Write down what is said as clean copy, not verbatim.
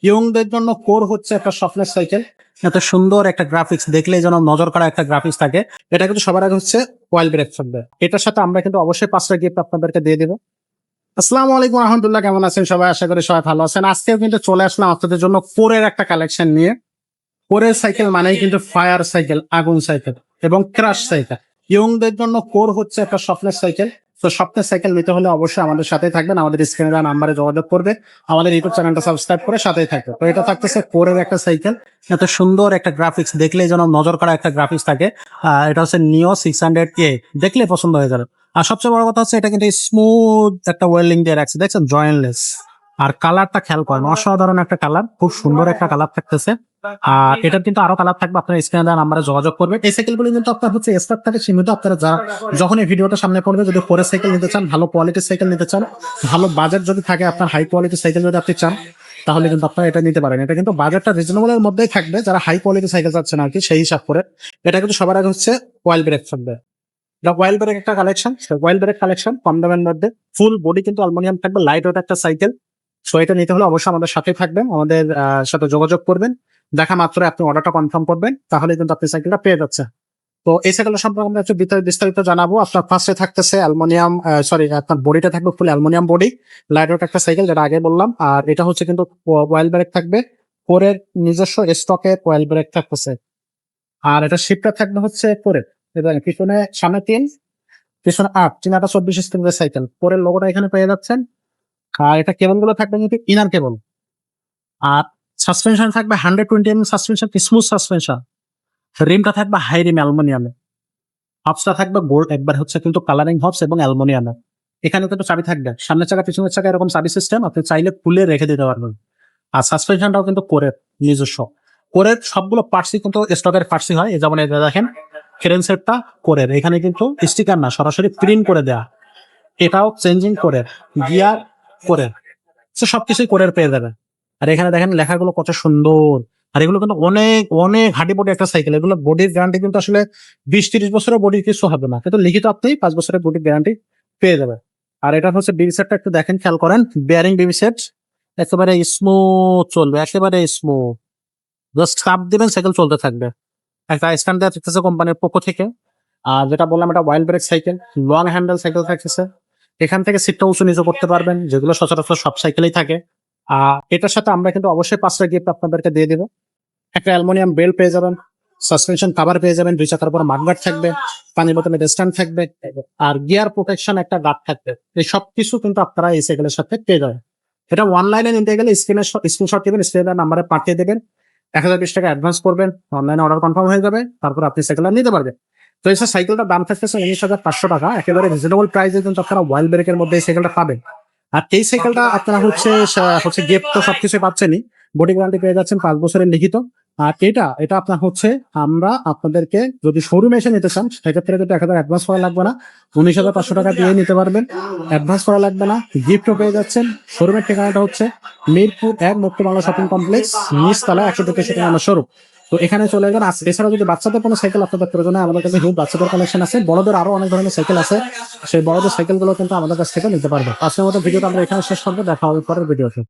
ইয়ংদের জন্য কোর হচ্ছে একটা স্বপ্নের সাইকেল। এত সুন্দর একটা গ্রাফিক্স দেখলেই যেন নজর কাড়া একটা গ্রাফিক্স থাকে। এটা কিন্তু সবার আগে হচ্ছে অয়েল ব্রেক থাকবে। এটার সাথে আমরা কিন্তু অবশ্যই 5টা গিফট আপনাদেরকে দিয়ে দেবো। আসসালামু আলাইকুম রহমতুল্লাহ, কেমন আছেন সবাই? আশা করি সবাই ভালো আছেন। আজকেও কিন্তু চলে আসলাম আপনাদের জন্য কোরের একটা কালেকশন নিয়ে। কোরের সাইকেল মানেই কিন্তু ফায়ার সাইকেল, আগুন সাইকেল এবং ক্রাশ সাইকেল। ইয়ংদের জন্য কোর হচ্ছে একটা স্বপ্নের সাইকেল। তো স্বপ্নের সাইকেল নিতে হলে অবশ্যই আমাদের সাথেই থাকবেন, আমাদের স্ক্রিনে দেওয়া নাম্বারে যোগাযোগ করবে, আমাদের ইউটিউব চ্যানেলটা সাবস্ক্রাইব করে সাথেই থাকবে। তো এটা থাকতেছে কোরের একটা সাইকেল। এত সুন্দর একটা গ্রাফিক্স দেখলেই যেন নজর কাড়া একটা গ্রাফিক্স থাকে। এটা হচ্ছে নিও 600A, দেখলে পছন্দ হয়ে যাবে। আর সবচেয়ে বড় কথা হচ্ছে এটা কিন্তু স্মুথ একটা ওয়েল্ডিং দিয়ে রাখছে, দেখছেন, জয়েন্টলেস। আর কালারটা খেয়াল করেন, অসাধারণ একটা কালার, খুব সুন্দর একটা কালার থাকতেছে। আর এটার কিন্তু আরো কালার থাকবে, আপনার স্ক্রিনে দেওয়া নাম্বারে যোগাযোগ করবেন। এই সাইকেলগুলো কিন্তু আপনার হচ্ছে স্টক থাকে সীমিত। আপনারা যারা যখন এই ভিডিওটা সামনে পড়বে, যদি ফোরের সাইকেল নিতে চান, ভালো কোয়ালিটির সাইকেল নিতে চান, ভালো বাজেট যদি থাকে, আপনার হাই কোয়ালিটির সাইকেল যদি আপনি চান, তাহলে কিন্তু আপনারা এটা নিতে পারেন। এটা কিন্তু বাজেটটা রিজনেবল এর মধ্যেই থাকবে, যারা হাই কোয়ালিটির সাইকেল চাচ্ছেন আর কি, সেই হিসাব করে। এটা কিন্তু সবার আগে হচ্ছে অয়েল ব্রেক থাকবে। এটা অয়েল ব্রেক একটা কালেকশন, অয়েল ব্রেক কালেকশন কম দামের মধ্যে। ফুল বডি কিন্তু অ্যালুমিনিয়াম থাকবে, লাইট ওয়েট একটা সাইকেল। সো এটা নিতে হলে অবশ্যই আমাদের সাথে থাকবেন, আমাদের সাথে যোগাযোগ করবেন। দেখা মাত্র আপনি অর্ডারটা কনফার্ম করবেন, তাহলে কিন্তু আপনি সাইকেলটা পেয়ে যাচ্ছে। তো এই সাইকেলটা সম্পর্কে আমরা একটু বিস্তারিত জানাবো। আপনার ফার্স্টে থাকতেছে অ্যালুমিনিয়াম, আপনার বডিটা থাকবে ফুল অ্যালুমিনিয়াম বডি, লাইট ওয়েট একটা সাইকেল, যেটা আগে বললাম। আর এটা হচ্ছে কিন্তু অয়েল ব্রেক থাকবে, কোরের নিজস্ব স্টকে অয়েল ব্রেক থাকতেছে। আর এটা শিপটা থাকবে হচ্ছে কোরের, পিছনে সামনে 3, পিছনে 8, 3/24 স্পিডের সাইকেল। কোরের লোগোটা এখানে পেয়ে যাচ্ছেন। আর এটা কেবল গুলো থাকবে কিন্তু ইনার কেবল। আর সাসপেনশন থাকবে 120mm সাসপেনশন, স্মুথ সাসপেনশন। রিমটা থাকবে হাই রিম অ্যালুমিনিয়ামে। হবসটা থাকবে গোল্ড, একবার হচ্ছে কিন্তু কালারিং হবস এবং অ্যালুমিনিয়ামে। এখানে কিন্তু চাবি থাকবে, সামনের চাকা পিছনের চাকা এরকম চাবি সিস্টেম, আপনি চাইলে খুলে রেখে দিতে পারবেন। আর সাসপেনশনটাও কিন্তু কোরের নিজস্ব। কোরের সবগুলো পার্টসই কিন্তু স্টকের পার্টসই হয়। যেমন এই দেখেন, ফ্রেম সেটটা কোরের, এখানে কিন্তু স্টিকার না, সরাসরি প্রিন্ট করে দেয়া। এটাও চেঞ্জিং কোরের, গিয়ার কোরের, সবকিছুই কোরের পেয়ে যাবে। আর এখানে দেখেন লেখাগুলো কত সুন্দর। আর এগুলো কিন্তু অনেক অনেক হার্ডি বডি একটা সাইকেল। এগুলো বডির গ্যারান্টি কিন্তু আসলে 20-30 বছরের বডির কিছু হবে না, কিন্তু লিখিত আপনি 5 বছরের বডির গ্যারান্টি পেয়ে যাবে। আর এটা হচ্ছে বিবি সেটটা একটু দেখেন, খেয়াল করেন, বেয়ারিং বিবি সেট একেবারে স্মুথ চলবে, একেবারে স্মুথ। জাস্ট চাপ দিবেন, সাইকেল চলতে থাকবে। একটা স্ট্যান্ড দেওয়া থাকতেছে কোম্পানির পক্ষ থেকে। আর যেটা বললাম, এটা wild break cycle, long handle cycle থাকতেছে। এখান থেকে সিটটা উঁচু নিচু করতে পারবেন, যেগুলো সচরাচর সব সাইকেলেই থাকে। এটার সাথে আমরা কিন্তু অবশ্যই 5টা গিফট আপনাদেরকে দিয়ে দেবো। একটা অ্যালুমিনিয়াম বেল্ট পেয়ে যাবেন, সাসপেনশন কভার পেয়ে যাবেন, 2 চাকার পর মাডগার্ড থাকবে, পানি বোতলের স্ট্যান্ড থাকবে, আর গিয়ার প্রোটেকশন একটা গার্ড থাকবে। এই সব কিছু কিন্তু আপনারা এই সাইকেলের সাথে পেয়ে যাবেন। এটা অনলাইনে নিতে গেলে স্ক্রিনশট দিবেন, স্ক্রিনের নাম্বারে পাঠিয়ে দেবেন, 1020 টাকা অ্যাডভান্স করবেন, অনলাইনে অর্ডার কনফার্ম হয়ে যাবে, তারপর আপনি সাইকেলটা নিতে পারবেন। তো এই সাইকেলটার দাম থাকতেছে 19,500 টাকা, একেবারে রিজনেবল প্রাইসে কিন্তু আপনারা ওয়াইল্ড ব্রেকের মধ্যে এই সাইকেলটা পাবেন। আর এই সাইকেলটা আপনারা হচ্ছে গিফট তো সবকিছু পাচ্ছেনই, বডি গ্যারান্টি পেয়ে যাচ্ছেন 5 বছরের লিখিত। আর এটা আপনার হচ্ছে, আমরা আপনাদেরকে যদি শোরুমে এসে নিতে চান, সেক্ষেত্রে কিন্তু 1000 অ্যাডভান্স করা লাগবে না, 19,500 টাকা দিয়ে নিতে পারবেন, অ্যাডভান্স করা লাগবে না, গিফটও পেয়ে যাচ্ছেন। শোরুমের ঠিকানাটা হচ্ছে মিরপুর 1 মুক্ত বাংলা শপিং কমপ্লেক্স, নিচতলা 123 নম্বর শোরুম। তো এখানে চলে যাবেন। এছাড়া যদি বাচ্চাদের কোনো সাইকেল আপনাদের প্রয়োজন হয়, আমাদের কাছে বাচ্চাদের কালেকশন আছে, বড়দের আরো অনেক ধরনের সাইকেল আছে। সেই বড়দের সাইকেলগুলো কিন্তু আমাদের কাছ থেকে নিতে পারবে। আজকের মতো ভিডিওটা আমরা এখানে শেষ করবো, দেখা হবে পরের ভিডিওতে।